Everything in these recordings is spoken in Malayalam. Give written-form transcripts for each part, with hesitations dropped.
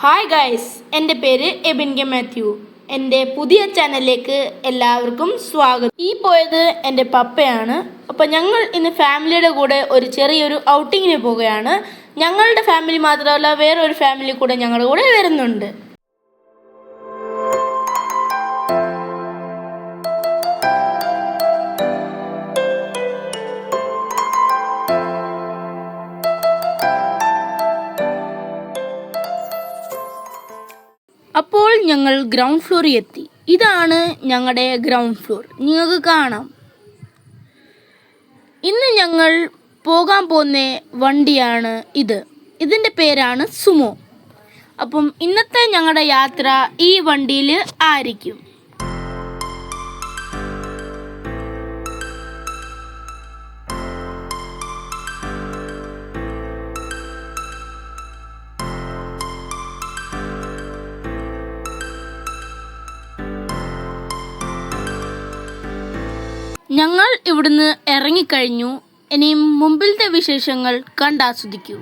ഹായ് ഗൈസ്, എൻ്റെ പേര് എബിൻ കെ മാത്യു. എൻ്റെ പുതിയ ചാനലിലേക്ക് എല്ലാവർക്കും സ്വാഗതം. ഈ പോയത് എൻ്റെ പപ്പയാണ്. അപ്പോൾ ഞങ്ങൾ ഇന്ന് ഫാമിലിയുടെ കൂടെ ഒരു ചെറിയൊരു ഔട്ടിങ്ങിന് പോവുകയാണ്. ഞങ്ങളുടെ ഫാമിലി മാത്രമല്ല, വേറൊരു ഫാമിലി കൂടെ ഞങ്ങളുടെ കൂടെ വരുന്നുണ്ട്. അപ്പോൾ ഞങ്ങൾ ഗ്രൗണ്ട് ഫ്ലോറിൽ എത്തി. ഇതാണ് ഞങ്ങളുടെ ഗ്രൗണ്ട് ഫ്ലോർ, നിങ്ങൾക്ക് കാണാം. ഇന്ന് ഞങ്ങൾ പോകാൻ പോകുന്ന വണ്ടിയാണ് ഇതിൻ്റെ പേരാണ് സുമോ. അപ്പം ഇന്നത്തെ ഞങ്ങളുടെ യാത്ര ഈ വണ്ടിയിൽ ആയിരിക്കും. ഞങ്ങൾ ഇവിടുന്ന് ഇറങ്ങിക്കഴിഞ്ഞു. ഇനിയും മുമ്പിലത്തെ വിശേഷങ്ങൾ കണ്ടാസ്വദിക്കൂ.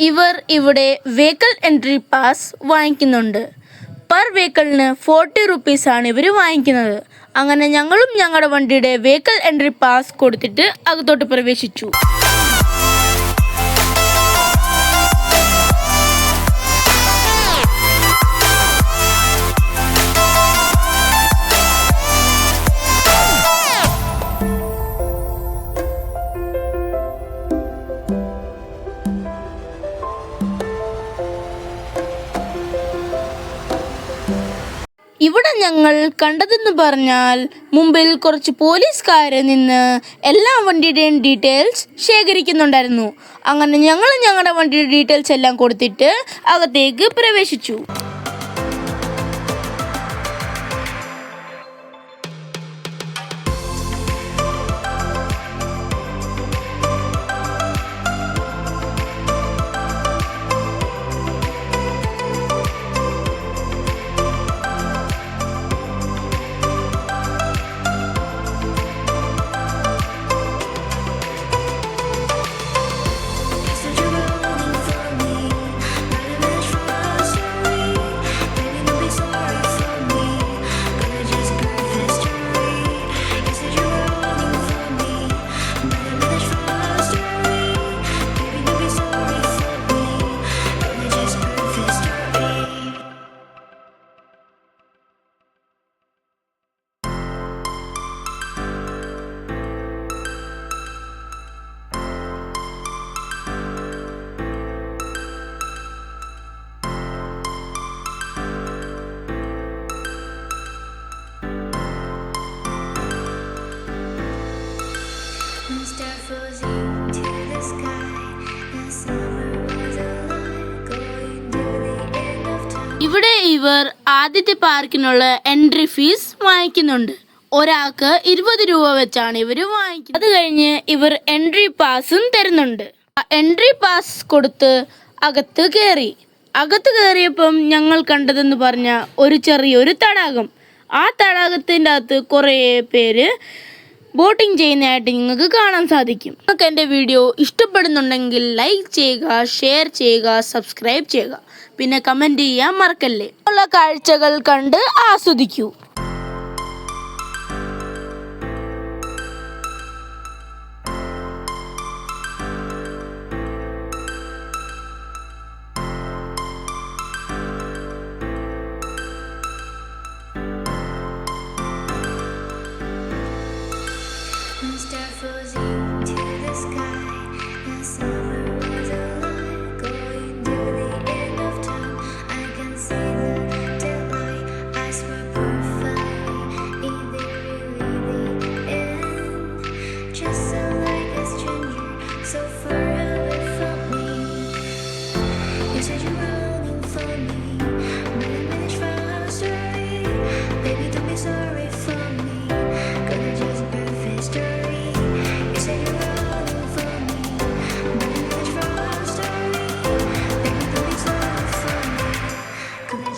ഇവർ ഇവിടെ വെഹിക്കിൾ എൻട്രി പാസ് വാങ്ങിക്കുന്നുണ്ട്. പെർ വെഹിക്കിളിന് 40 റുപ്പീസാണ് ഇവർ വാങ്ങിക്കുന്നത്. അങ്ങനെ ഞങ്ങളും ഞങ്ങളുടെ വണ്ടിയുടെ വെഹിക്കിൾ എൻട്രി പാസ് കൊടുത്തിട്ട് അകത്തോട്ട് പ്രവേശിച്ചു. ഇവിടെ ഞങ്ങൾ കണ്ടതെന്ന് പറഞ്ഞാൽ മുമ്പിൽ കുറച്ച് പോലീസുകാരെ നിന്ന് എല്ലാ വണ്ടിയുടെയും ഡീറ്റെയിൽസ് ശേഖരിക്കുന്നുണ്ടായിരുന്നു. അങ്ങനെ ഞങ്ങൾ ഞങ്ങളുടെ വണ്ടിയുടെ ഡീറ്റെയിൽസ് എല്ലാം കൊടുത്തിട്ട് അകത്തേക്ക് പ്രവേശിച്ചു. ഇവിടെ ഇവർ ആദ്യത്തെ പാർക്കിനുള്ള എൻട്രി ഫീസ് വാങ്ങിക്കുന്നുണ്ട്. ഒരാൾക്ക് 20 രൂപ വെച്ചാണ് ഇവർ വാങ്ങിക്കുന്നത്. അത് കഴിഞ്ഞ് ഇവർ എൻട്രി പാസും തരുന്നുണ്ട്. എൻട്രി പാസ് കൊടുത്ത് അകത്ത് കയറിയപ്പം ഞങ്ങൾ കണ്ടതെന്ന് പറഞ്ഞ ഒരു ചെറിയൊരു തടാകം. ആ തടാകത്തിൻ്റെ അകത്ത് കുറേ പേര് ബോട്ടിംഗ് ചെയ്യുന്നതായിട്ട് നിങ്ങൾക്ക് കാണാൻ സാധിക്കും. നിങ്ങൾക്ക് എൻ്റെ വീഡിയോ ഇഷ്ടപ്പെടുന്നുണ്ടെങ്കിൽ ലൈക്ക് ചെയ്യുക, ഷെയർ ചെയ്യുക, സബ്സ്ക്രൈബ് ചെയ്യുക, പിന്നെ കമൻറ്റ് ചെയ്യാൻ മറക്കല്ലേ. ഉള്ള കാഴ്ചകൾ കണ്ട് ആസ്വദിക്കൂ. Start floating to the sky. The summer was alive, going to the end of time. I can see the daylight. I swear perfectly, is it really the end? Just so like a stranger, so far away from me. You said you're running for me, but I managed from our story. Baby, don't be sorry for me, gonna just perfect story. You said you're running for me, but I managed from our story. Baby, don't be sorry for me, gonna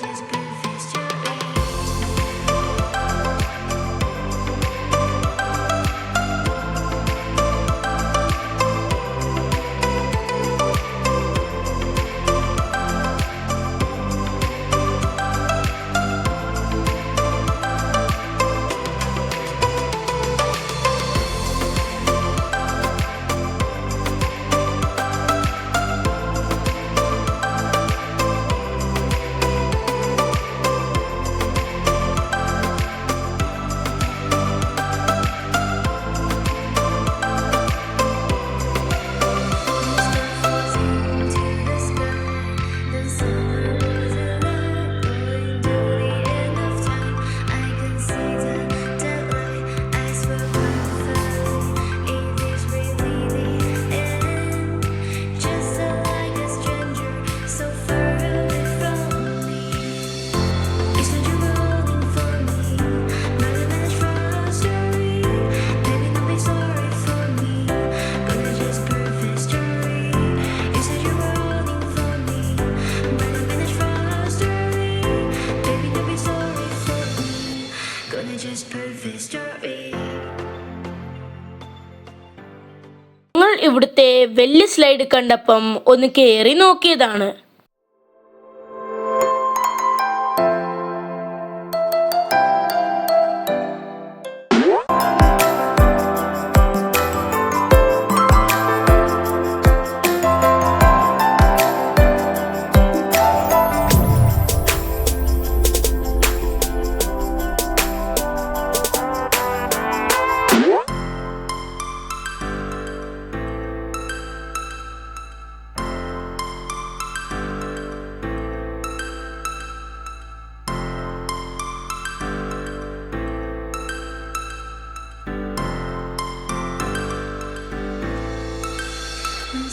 just perfect story. ഞങ്ങൾ ഇവിടുത്തെ വലിയ സ്ലൈഡ് കണ്ടപ്പം ഒന്ന് കയറി നോക്കിയതാണ്.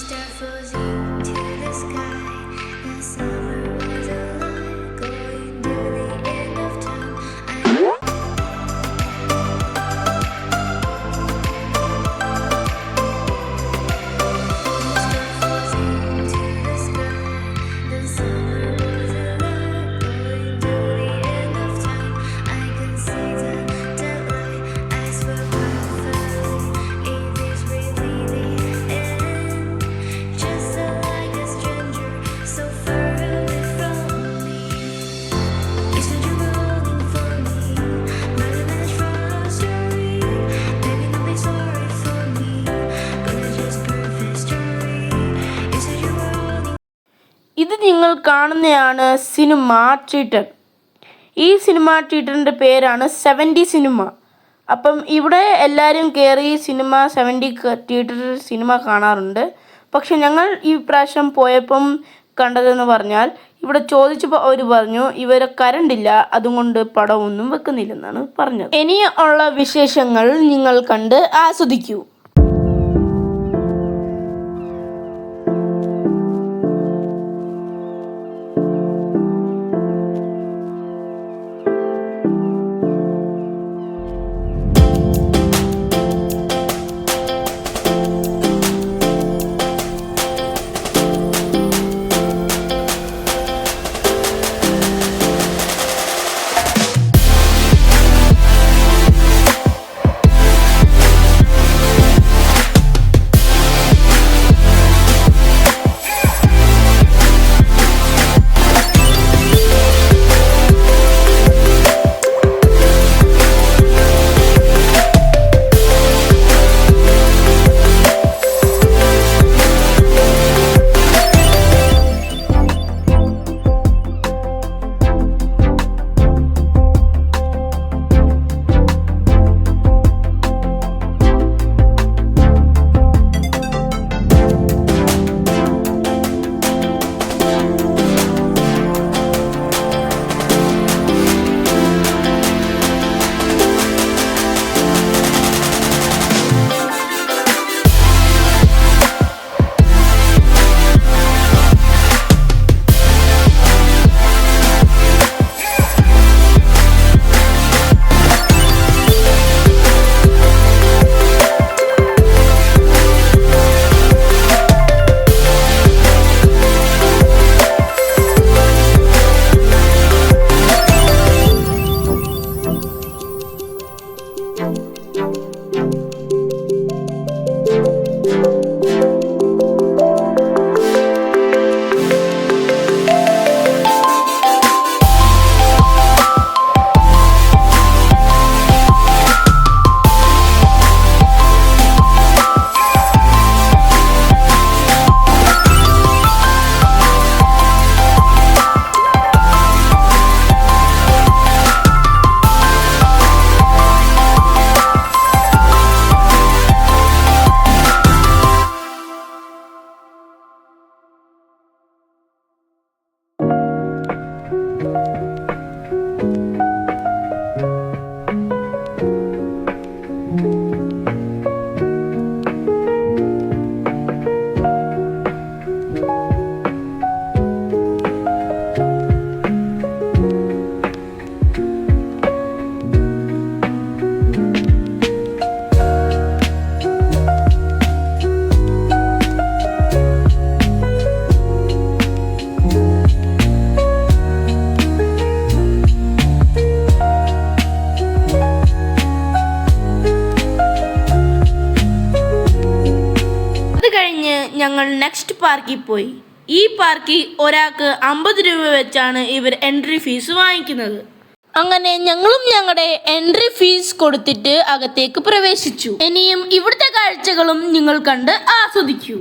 Start floating to the sky. The summer was alive, going to the end of time. Start floating to the sky. The summer was alive, going to the end of time. I can see the daylight. I swear perfectly, it is really the end. Just so like a stranger, so far away from me. You said you're rolling for me, but I managed from our story. Baby, don't be sorry for me, gonna just perfect story. You said you're rolling. ഇത് നിങ്ങൾ കാണുന്നതാണ് സിനിമ തിയേറ്റർ. ഈ സിനിമ തിയേറ്ററിൻ്റെ പേരാണ് 70 സിനിമ. അപ്പം ഇവിടെ എല്ലാവരും കയറി സിനിമ 70 തിയേറ്ററിൽ സിനിമ കാണാറുണ്ട്. പക്ഷെ ഞങ്ങൾ ഈ പ്രാവശ്യം പോയപ്പം കണ്ടതെന്ന് പറഞ്ഞാൽ ഇവിടെ ചോദിച്ചപ്പോൾ അവർ പറഞ്ഞു ഇവരെ കറണ്ടില്ല, അതുകൊണ്ട് പടമൊന്നും വെക്കുന്നില്ലെന്നാണ് പറഞ്ഞത്. ഇനി ഉള്ള വിശേഷങ്ങൾ നിങ്ങൾ കണ്ട് ആസ്വദിക്കൂ. ഞങ്ങൾ നെക്സ്റ്റ് പാർക്കിൽ പോയി. ഈ പാർക്കിൽ ഒരാൾക്ക് 50 രൂപ വെച്ചാണ് ഇവർ എൻട്രി ഫീസ് വാങ്ങിക്കുന്നത്. അങ്ങനെ ഞങ്ങളും ഞങ്ങളുടെ എൻട്രി ഫീസ് കൊടുത്തിട്ട് അകത്തേക്ക് പ്രവേശിച്ചു. ഇനിയും ഇവിടുത്തെ കാഴ്ചകളും നിങ്ങൾ കണ്ട് ആസ്വദിക്കൂ.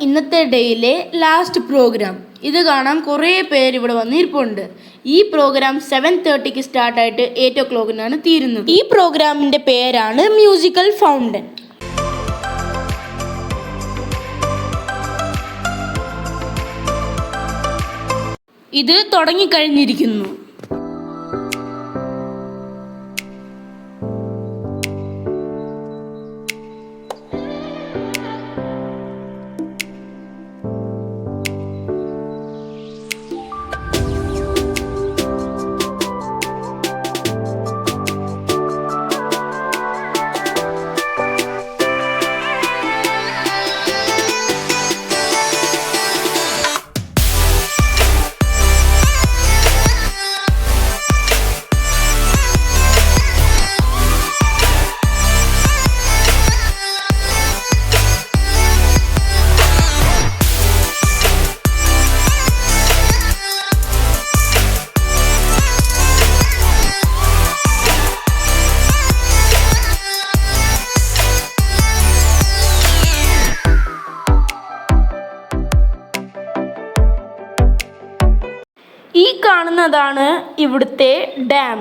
ഇന്നത്തെ ഡേയിലെ ലാസ്റ്റ് പ്രോഗ്രാം. ഇത് കാണാൻ കുറേ പേര് ഇവിടെ വന്നിരിപ്പുണ്ട്. ഈ പ്രോഗ്രാം 7:30 സ്റ്റാർട്ടായിട്ട് 8 o'clock തീരുന്നത്. ഈ പ്രോഗ്രാമിൻ്റെ പേരാണ് മ്യൂസിക്കൽ ഫൗണ്ടൻ. ഇത് തുടങ്ങിക്കഴിഞ്ഞിരിക്കുന്നു. കാണുന്നതാണ് ഇവിടുത്തെ ഡാം.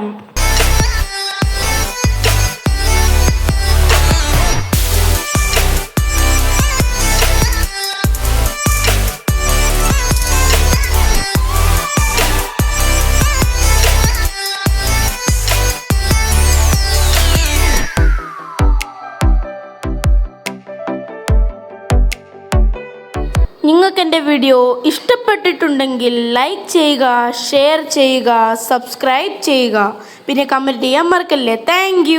നിങ്ങൾക്ക് എൻ്റെ വീഡിയോ ഇഷ്ടപ്പെട്ടിട്ടുണ്ടെങ്കിൽ ലൈക്ക് ചെയ്യുക, ഷെയർ ചെയ്യുക, സബ്സ്ക്രൈബ് ചെയ്യുക, പിന്നെ കമൻറ്റ് ചെയ്യാൻ മറക്കല്ലേ. താങ്ക്